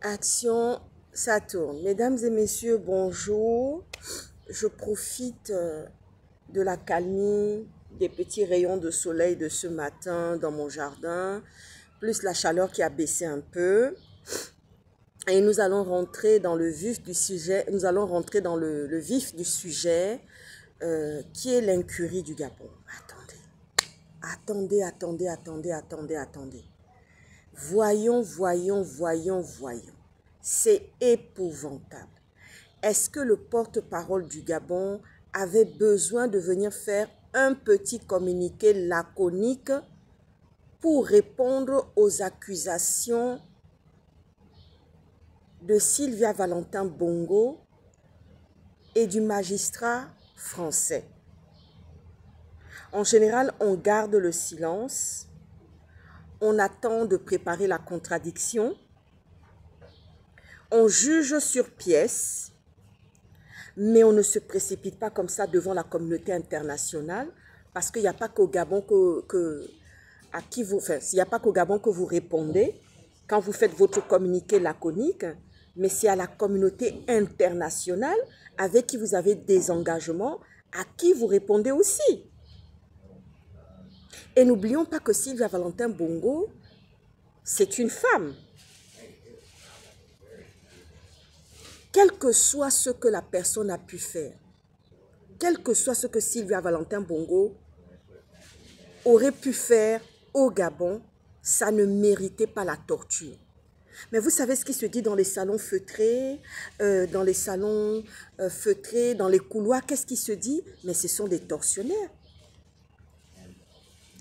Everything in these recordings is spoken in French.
Action, ça tourne. Mesdames et messieurs, bonjour. Je profite de la calmie, des petits rayons de soleil de ce matin dans mon jardin, plus la chaleur qui a baissé un peu. Et nous allons rentrer dans le vif du sujet, le vif du sujet qui est l'incurie du Gabon. Attendez. Voyons. C'est épouvantable. Est-ce que le porte-parole du Gabon avait besoin de venir faire un petit communiqué laconique pour répondre aux accusations de Sylvia Valentin Bongo et du magistrat français? En général, on garde le silence, on attend de préparer la contradiction, on juge sur pièce, mais on ne se précipite pas comme ça devant la communauté internationale, parce qu'il n'y a pas qu'au Gabon il n'y a pas qu'au Gabon que vous répondez quand vous faites votre communiqué laconique, mais c'est à la communauté internationale avec qui vous avez des engagements, à qui vous répondez aussi. Et n'oublions pas que Sylvia Valentin Bongo, c'est une femme. Quel que soit ce que la personne a pu faire, quel que soit ce que Sylvia Valentin Bongo aurait pu faire au Gabon, ça ne méritait pas la torture. Mais vous savez ce qui se dit dans les salons feutrés, dans les couloirs, qu'est-ce qui se dit? Mais ce sont des tortionnaires.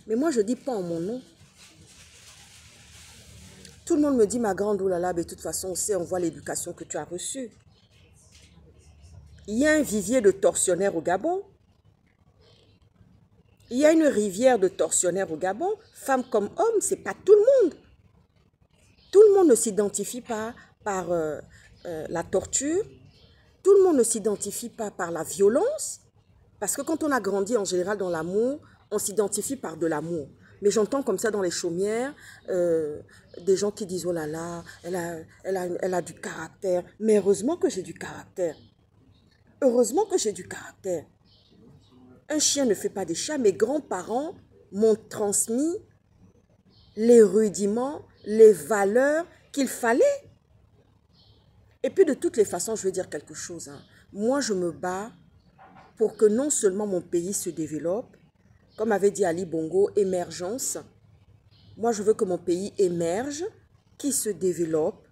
Mais moi, je ne dis pas en mon nom. Tout le monde me dit, ma grande oulala, mais de toute façon, on sait, on voit l'éducation que tu as reçue. Il y a un vivier de tortionnaires au Gabon. Il y a une rivière de tortionnaires au Gabon. Femmes comme hommes, ce n'est pas tout le monde. Tout le monde ne s'identifie pas par la torture. Tout le monde ne s'identifie pas par la violence. Parce que quand on a grandi en général dans l'amour, on s'identifie par de l'amour. Mais j'entends comme ça dans les chaumières, des gens qui disent, oh là là, elle a du caractère. Mais heureusement que j'ai du caractère. Heureusement que j'ai du caractère. Un chien ne fait pas des chats. Mes grands-parents m'ont transmis les rudiments, les valeurs qu'il fallait. Et puis de toutes les façons, je veux dire quelque chose. Moi, je me bats pour que non seulement mon pays se développe, comme avait dit Ali Bongo, émergence. Moi, je veux que mon pays émerge, qu'il se développe,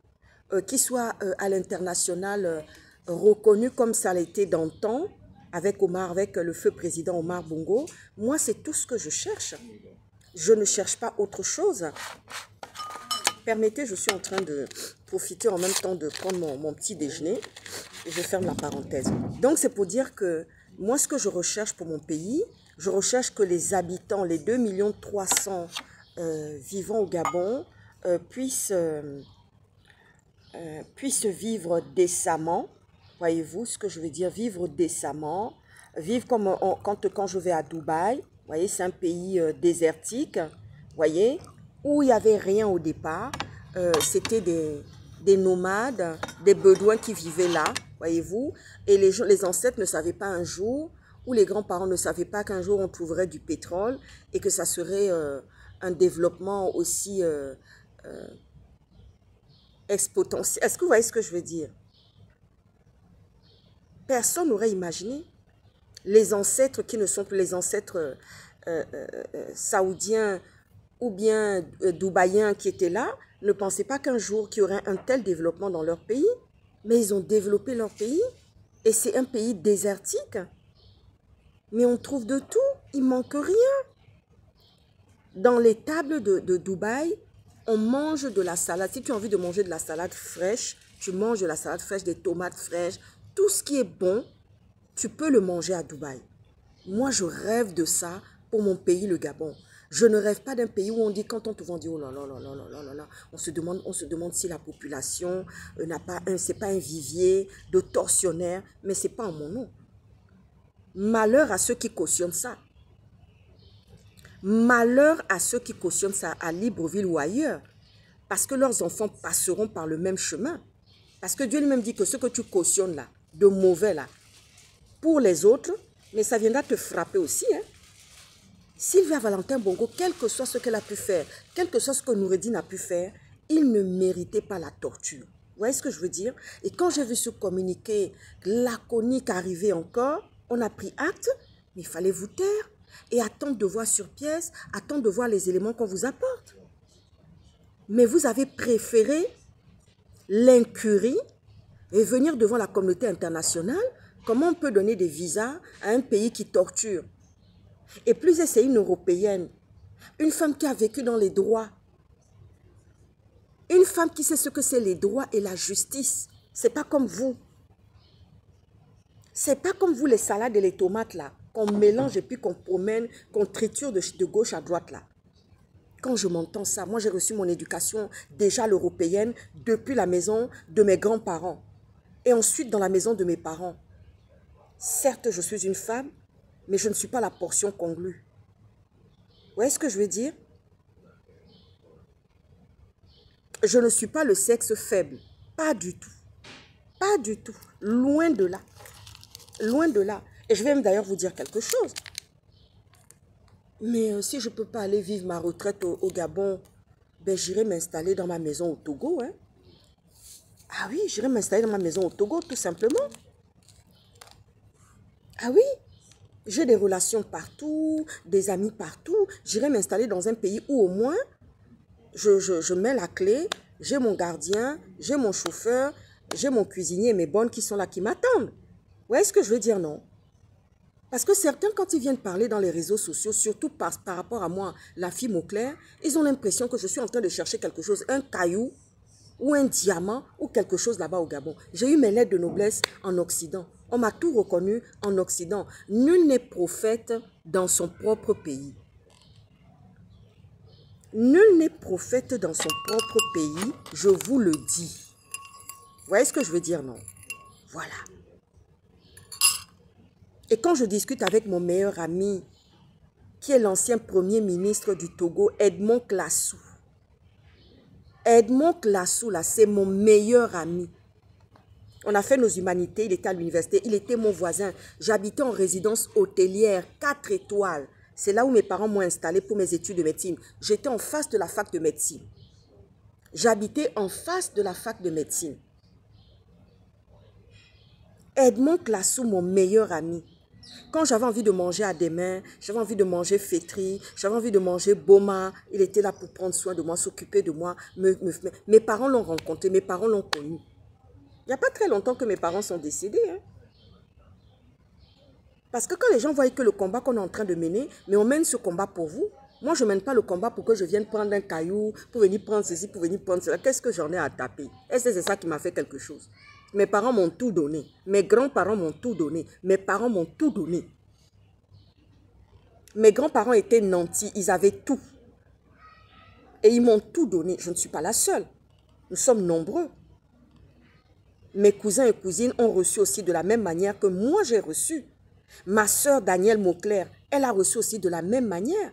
qu'il soit à l'international reconnu comme ça l'a été d'antan, avec le feu président Omar Bongo. Moi, c'est tout ce que je cherche. Je ne cherche pas autre chose. Permettez, je suis en train de profiter en même temps de prendre mon petit déjeuner. Et je ferme la parenthèse. Donc, c'est pour dire que moi, ce que je recherche pour mon pays, je recherche que les habitants, les 2,3 millions vivant au Gabon, puissent vivre décemment. Voyez-vous ce que je veux dire? Vivre décemment. Vivre comme quand je vais à Dubaï. Vous voyez, c'est un pays désertique. Voyez, où il n'y avait rien au départ. C'était des nomades, des bédouins qui vivaient là. Voyez-vous. Et les ancêtres ne savaient pas un jour, ou les grands-parents ne savaient pas qu'un jour on trouverait du pétrole et que ça serait un développement aussi exponentiel. Est-ce que vous voyez ce que je veux dire? Personne n'aurait imaginé. Les ancêtres qui ne sont plus les ancêtres saoudiens ou bien dubaïens qui étaient là, ne pensaient pas qu'un jour qu'il y aurait un tel développement dans leur pays. Mais ils ont développé leur pays et c'est un pays désertique. Mais on trouve de tout, il ne manque rien. Dans les tables de Dubaï, on mange de la salade. Si tu as envie de manger de la salade fraîche, tu manges de la salade fraîche, des tomates fraîches. Tout ce qui est bon, tu peux le manger à Dubaï. Moi, je rêve de ça pour mon pays, le Gabon. Je ne rêve pas d'un pays où on dit, quand on te vend, on dit, oh là là là là là là là, on se demande si la population n'a pas c'est pas un vivier de tortionnaires, mais ce n'est pas en mon nom. Malheur à ceux qui cautionnent ça. Malheur à ceux qui cautionnent ça à Libreville ou ailleurs. parce que leurs enfants passeront par le même chemin. Parce que Dieu lui-même dit que ce que tu cautionnes là, de mauvais là, pour les autres, mais ça viendra te frapper aussi. Hein? Sylvia Valentin Bongo, quel que soit ce qu'elle a pu faire, quel que soit ce que Noureddine a pu faire, il ne méritait pas la torture. Vous voyez ce que je veux dire? Et quand j'ai vu ce communiqué laconique arriver encore, on a pris acte, mais il fallait vous taire et attendre de voir sur pièce, attendre de voir les éléments qu'on vous apporte. Mais vous avez préféré l'incurie et venir devant la communauté internationale. Comment on peut donner des visas à un pays qui torture? Et plus c'est une Européenne, une femme qui a vécu dans les droits, une femme qui sait ce que c'est les droits et la justice. C'est pas comme vous. C'est pas comme vous les salades et les tomates là, qu'on mélange et puis qu'on promène, qu'on triture de gauche à droite là. Quand je m'entends ça, moi j'ai reçu mon éducation déjà l'européenne depuis la maison de mes grands-parents et ensuite dans la maison de mes parents. Certes, je suis une femme, mais je ne suis pas la portion congrue. Vous voyez ce que je veux dire? Je ne suis pas le sexe faible. Pas du tout. Pas du tout. Loin de là. Loin de là. Et je vais même d'ailleurs vous dire quelque chose. Mais si je ne peux pas aller vivre ma retraite au Gabon, ben j'irai m'installer dans ma maison au Togo. Hein? Ah oui, j'irai m'installer dans ma maison au Togo, tout simplement. Ah oui, j'ai des relations partout, des amis partout. J'irai m'installer dans un pays où au moins, je mets la clé, j'ai mon gardien, j'ai mon chauffeur, j'ai mon cuisinier et mes bonnes qui sont là, qui m'attendent. Vous voyez ce que je veux dire, non? Parce que certains, quand ils viennent parler dans les réseaux sociaux, surtout par rapport à moi, la fille Mauclair, ils ont l'impression que je suis en train de chercher quelque chose, un caillou ou un diamant ou quelque chose là-bas au Gabon. J'ai eu mes lettres de noblesse en Occident. On m'a tout reconnu en Occident. Nul n'est prophète dans son propre pays. Nul n'est prophète dans son propre pays, je vous le dis. Vous voyez ce que je veux dire, non? Voilà. Et quand je discute avec mon meilleur ami, qui est l'ancien premier ministre du Togo, Edmond Classou. Edmond Classou, là, c'est mon meilleur ami. On a fait nos humanités, il était à l'université, il était mon voisin. J'habitais en résidence hôtelière, 4 étoiles. C'est là où mes parents m'ont installé pour mes études de médecine. J'étais en face de la fac de médecine. J'habitais en face de la fac de médecine. Edmond Classou, mon meilleur ami. Quand j'avais envie de manger à des mains, j'avais envie de manger fétri, j'avais envie de manger boma, il était là pour prendre soin de moi, s'occuper de moi. Mes parents l'ont rencontré, mes parents l'ont connu. Il n'y a pas très longtemps que mes parents sont décédés. Hein. Parce que quand les gens voient que le combat qu'on est en train de mener, mais on mène ce combat pour vous. Moi, je ne mène pas le combat pour que je vienne prendre un caillou, pour venir prendre ceci, pour venir prendre cela. Qu'est-ce que j'en ai à taper? Est-ce que c'est ça qui m'a fait quelque chose? Mes parents m'ont tout donné. Mes grands-parents m'ont tout donné. Mes parents m'ont tout donné. Mes grands-parents étaient nantis. Ils avaient tout. Et ils m'ont tout donné. Je ne suis pas la seule. Nous sommes nombreux. Mes cousins et cousines ont reçu aussi de la même manière que moi j'ai reçu. Ma sœur Danielle Mauclair, elle a reçu aussi de la même manière.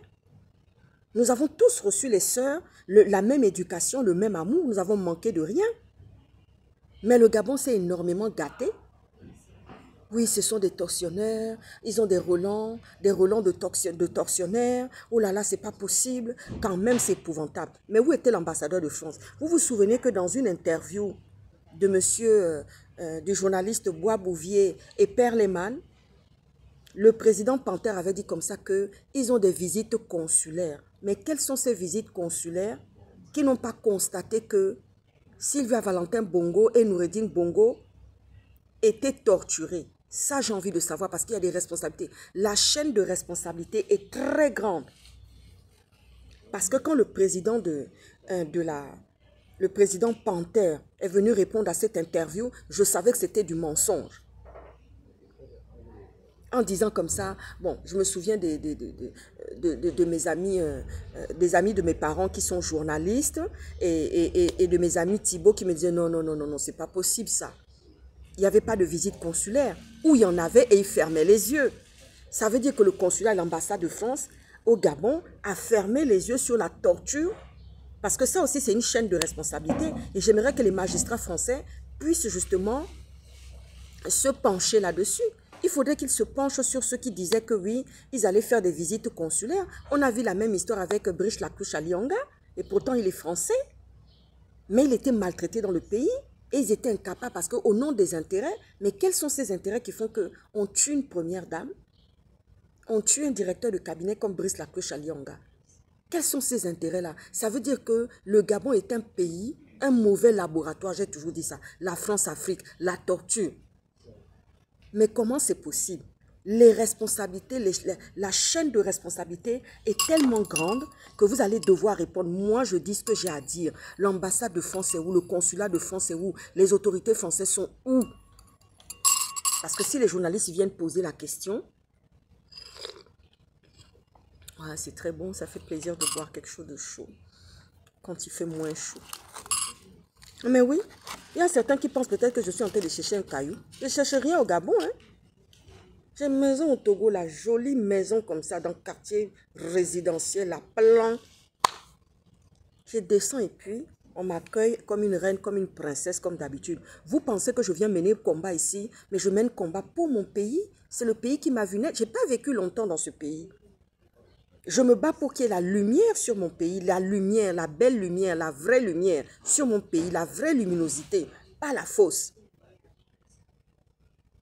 Nous avons tous reçu, les sœurs, la même éducation, le même amour. Nous avons manqué de rien. Mais le Gabon s'est énormément gâté. Oui, ce sont des tortionnaires. Ils ont des relents de tortionnaires. Oh là là, c'est pas possible. Quand même, c'est épouvantable. Mais où était l'ambassadeur de France? Vous vous souvenez que dans une interview de monsieur, du journaliste Bois Bouvier et Père Lehmann, le président Panther avait dit comme ça qu'ils ont des visites consulaires. Mais quelles sont ces visites consulaires qui n'ont pas constaté que Sylvia Valentin Bongo et Noureddine Bongo étaient torturés? Ça, j'ai envie de savoir parce qu'il y a des responsabilités. La chaîne de responsabilité est très grande. Parce que quand le président le président Panther est venu répondre à cette interview, je savais que c'était du mensonge. En disant comme ça, bon, je me souviens de mes amis, des amis de mes parents qui sont journalistes et de mes amis Thibault qui me disaient non, non, non, non, non, c'est pas possible ça. Il n'y avait pas de visite consulaire, ou il y en avait et ils fermaient les yeux. Ça veut dire que le consulat et l'ambassade de France au Gabon a fermé les yeux sur la torture Parce que ça aussi, c'est une chaîne de responsabilité. Et j'aimerais que les magistrats français puissent justement se pencher là-dessus. Il faudrait qu'ils se penchent sur ceux qui disaient que oui, ils allaient faire des visites consulaires. On a vu la même histoire avec Brice Laclouche à Lyonga. Et pourtant, il est français. Mais il était maltraité dans le pays. Et ils étaient incapables parce qu'au nom des intérêts, mais quels sont ces intérêts qui font qu'on tue une première dame? On tue un directeur de cabinet comme Brice Laclouche à Lyonga. Quels sont ces intérêts-là? Ça veut dire que le Gabon est un pays, un mauvais laboratoire, j'ai toujours dit ça. La France-Afrique, la torture. Mais comment c'est possible? Les responsabilités, la chaîne de responsabilité est tellement grande que vous allez devoir répondre. Moi, je dis ce que j'ai à dire. L'ambassade de France est où? Le consulat de France est où? Les autorités françaises sont où? Parce que si les journalistes viennent poser la question, ouais, c'est très bon, ça fait plaisir de boire quelque chose de chaud quand il fait moins chaud. Mais oui, il y a certains qui pensent peut-être que je suis en train de chercher un caillou. Je ne cherche rien au Gabon, hein. J'ai une maison au Togo, la jolie maison comme ça, dans le quartier résidentiel, la plan. Je descends et puis on m'accueille comme une reine, comme une princesse, comme d'habitude. Vous pensez que je viens mener combat ici, mais je mène combat pour mon pays. C'est le pays qui m'a vu naître. Je n'ai pas vécu longtemps dans ce pays. Je me bats pour qu'il y ait la lumière sur mon pays, la lumière, la belle lumière, la vraie lumière sur mon pays, la vraie luminosité, pas la fausse.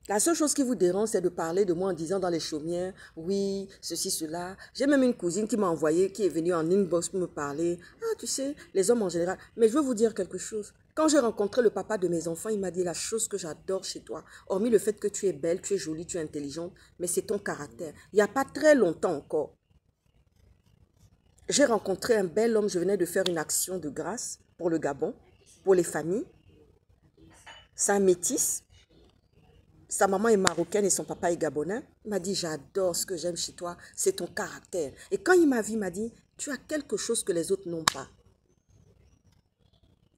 La seule chose qui vous dérange, c'est de parler de moi en disant dans les chaumières, oui, ceci, cela. J'ai même une cousine qui m'a envoyé, qui est venue en inbox pour me parler. Ah, tu sais, les hommes en général. Mais je veux vous dire quelque chose. Quand j'ai rencontré le papa de mes enfants, il m'a dit la chose que j'adore chez toi, hormis le fait que tu es belle, tu es jolie, tu es intelligente, mais c'est ton caractère. Il n'y a pas très longtemps encore, j'ai rencontré un bel homme, je venais de faire une action de grâce pour le Gabon, pour les familles. C'est un métis. Sa maman est marocaine et son papa est gabonais. Il m'a dit, j'adore ce que j'aime chez toi, c'est ton caractère. Et quand il m'a vu, il m'a dit, tu as quelque chose que les autres n'ont pas.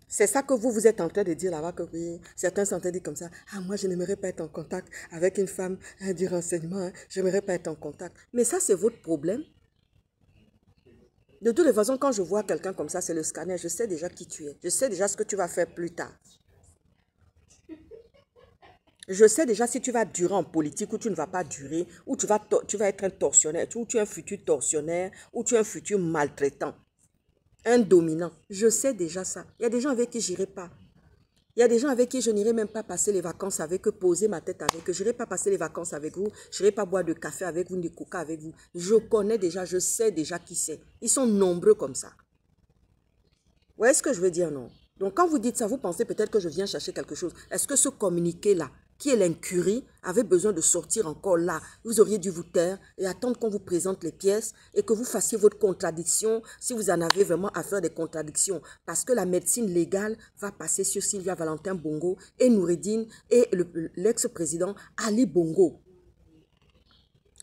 C'est ça que vous êtes en train de dire là-bas, que oui, certains sont en train de dire comme ça, ah, moi je n'aimerais pas être en contact avec une femme du renseignement, hein, je n'aimerais pas être en contact. Mais ça, c'est votre problème. De toutes les façons, quand je vois quelqu'un comme ça, c'est le scanner, je sais déjà qui tu es. Je sais déjà ce que tu vas faire plus tard. Je sais déjà si tu vas durer en politique ou tu ne vas pas durer, ou tu vas être un tortionnaire, ou tu es un futur tortionnaire, ou tu es un futur maltraitant, un dominant. Je sais déjà ça. Il y a des gens avec qui je n'irai pas. Il y a des gens avec qui je n'irai même pas passer les vacances avec eux, poser ma tête avec eux. Je n'irai pas passer les vacances avec vous. Je n'irai pas boire de café avec vous, de coca avec vous. Je connais déjà, je sais déjà qui c'est. Ils sont nombreux comme ça. Vous voyez ce que je veux dire, non? Donc, quand vous dites ça, vous pensez peut-être que je viens chercher quelque chose. Est-ce que ce communiqué-là, qui est l'incurie, avait besoin de sortir encore là? Vous auriez dû vous taire et attendre qu'on vous présente les pièces et que vous fassiez votre contradiction si vous en avez vraiment à faire des contradictions. Parce que la médecine légale va passer sur Sylvia Valentin Bongo et Noureddine et l'ex-président Ali Bongo.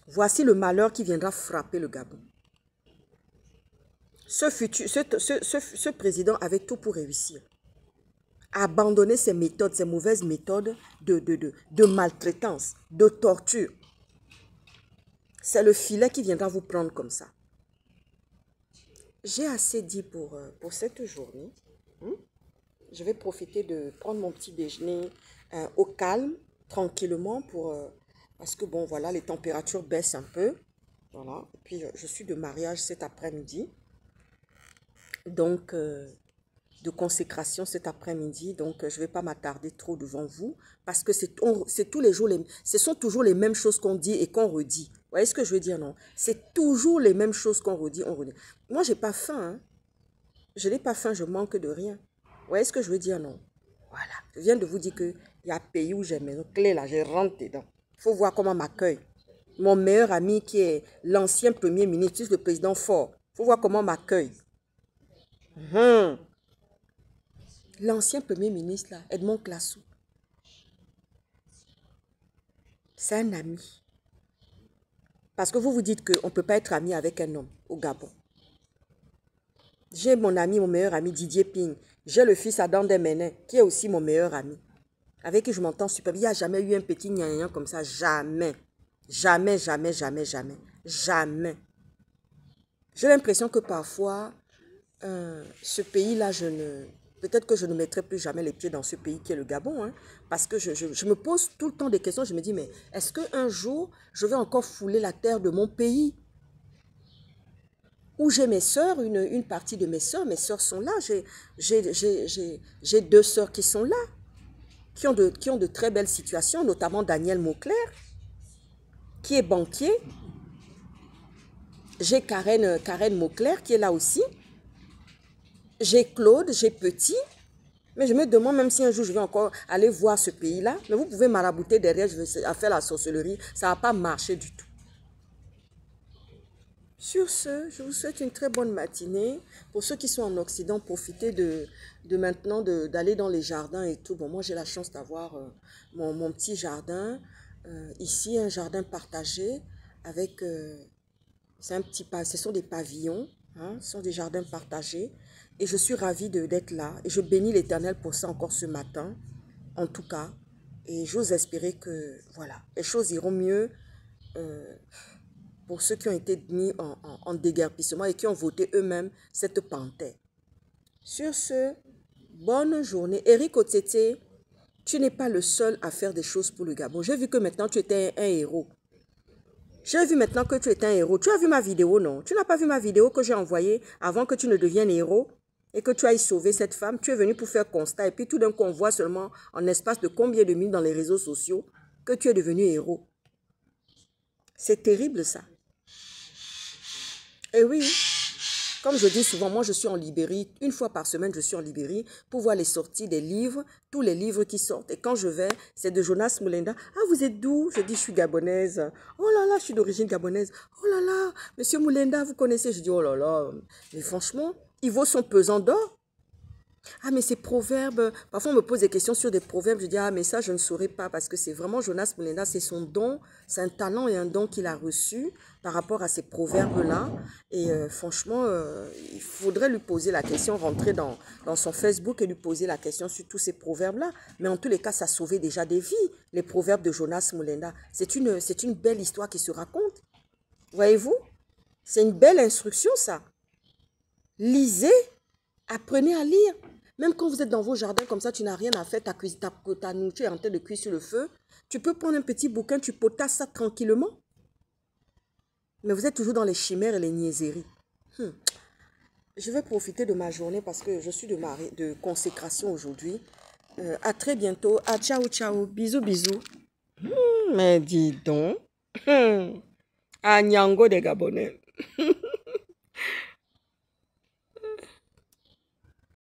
Voici le malheur qui viendra frapper le Gabon. Ce président avait tout pour réussir. Abandonner ses méthodes, ses mauvaises méthodes de maltraitance, de torture. C'est le filet qui viendra vous prendre comme ça. J'ai assez dit pour cette journée. Je vais profiter de prendre mon petit déjeuner au calme, tranquillement, parce que bon, voilà, les températures baissent un peu. Voilà. Et puis, je suis de mariage cet après-midi. Donc, de consécration cet après-midi. Donc, je ne vais pas m'attarder trop devant vous parce que c'est tous les jours, ce sont toujours les mêmes choses qu'on dit et qu'on redit. Vous voyez ce que je veux dire, non? C'est toujours les mêmes choses qu'on redit, on redit. Moi, je n'ai pas faim. Hein? Je n'ai pas faim, je manque de rien. Vous voyez ce que je veux dire, non? Voilà. Je viens de vous dire qu'il y a un pays où j'ai mes clés là, je rentre dedans. Il faut voir comment m'accueille. Mon meilleur ami qui est l'ancien premier ministre, le président Faure. Il faut voir comment m'accueille. L'ancien premier ministre, là, Edmond Classou, c'est un ami. Parce que vous vous dites qu'on ne peut pas être ami avec un homme au Gabon. J'ai mon ami, mon meilleur ami Didier Ping. J'ai le fils Adam Demenin, qui est aussi mon meilleur ami. Avec qui je m'entends super bien. Il n'y a jamais eu un petit gna comme ça. Jamais. Jamais, jamais, jamais, jamais. Jamais. J'ai l'impression que parfois, ce pays-là, peut-être que je ne mettrai plus jamais les pieds dans ce pays qui est le Gabon, hein, parce que je me pose tout le temps des questions. Je me dis, mais est-ce qu'un jour, je vais encore fouler la terre de mon pays? Où j'ai mes sœurs, une partie de mes sœurs sont là. J'ai deux sœurs qui sont là, qui ont de très belles situations, notamment Daniel Mauclair, qui est banquier. J'ai Karen Mauclair qui est là aussi. J'ai Claude, j'ai Petit. Mais je me demande même si un jour je vais encore aller voir ce pays-là. Mais vous pouvez marabouter derrière, je vais faire la sorcellerie. Ça ne va pas marcher du tout. Sur ce, je vous souhaite une très bonne matinée. Pour ceux qui sont en Occident, profitez de maintenant d'aller dans les jardins et tout. Bon, moi, j'ai la chance d'avoir mon petit jardin. Ici, un jardin partagé avec... ce sont des pavillons, hein, ce sont des jardins partagés. Et je suis ravie d'être là. Et je bénis l'Éternel pour ça encore ce matin, en tout cas. Et j'ose espérer que, voilà, les choses iront mieux pour ceux qui ont été mis en déguerpissement et qui ont voté eux-mêmes cette panthère. Sur ce, bonne journée. Eric Otete, tu n'es pas le seul à faire des choses pour le Gabon. J'ai vu que maintenant tu étais un héros. J'ai vu maintenant que tu es un héros. Tu as vu ma vidéo, non? Tu n'as pas vu ma vidéo que j'ai envoyée avant que tu ne deviennes héros et que tu ailles sauver cette femme? Tu es venu pour faire constat et puis tout d'un coup, on voit seulement en espace de combien de minutes dans les réseaux sociaux que tu es devenu héros. C'est terrible ça. Et oui, comme je dis souvent, moi je suis en Libérie. Une fois par semaine, je suis en Libérie pour voir les sorties des livres, tous les livres qui sortent. Et quand je vais, c'est de Jonas Mulenda. Ah, vous êtes d'où? Je dis, je suis gabonaise. Oh là là, je suis d'origine gabonaise. Oh là là, monsieur Mulenda, vous connaissez? Je dis, oh là là. Mais franchement, il vaut son pesant d'or. Ah, mais ces proverbes, parfois on me pose des questions sur des proverbes, je dis, ah, mais ça, je ne saurais pas, parce que c'est vraiment Jonas Mulenda, c'est son don, c'est un talent et un don qu'il a reçu par rapport à ces proverbes-là. Et franchement, il faudrait lui poser la question, rentrer dans son Facebook et lui poser la question sur tous ces proverbes-là. Mais en tous les cas, ça sauvait déjà des vies, les proverbes de Jonas Mulenda. C'est une belle histoire qui se raconte. Voyez-vous? C'est une belle instruction, ça. Lisez, apprenez à lire. Même quand vous êtes dans vos jardins comme ça, tu n'as rien à faire, ta nourriture est en train de cuire sur le feu, tu peux prendre un petit bouquin, tu potasses ça tranquillement. Mais vous êtes toujours dans les chimères et les niaiseries. Je vais profiter de ma journée parce que je suis de consécration aujourd'hui. À très bientôt. À ciao, ciao. Bisous, bisous. Mais dis donc. À Nyango des Gabonais.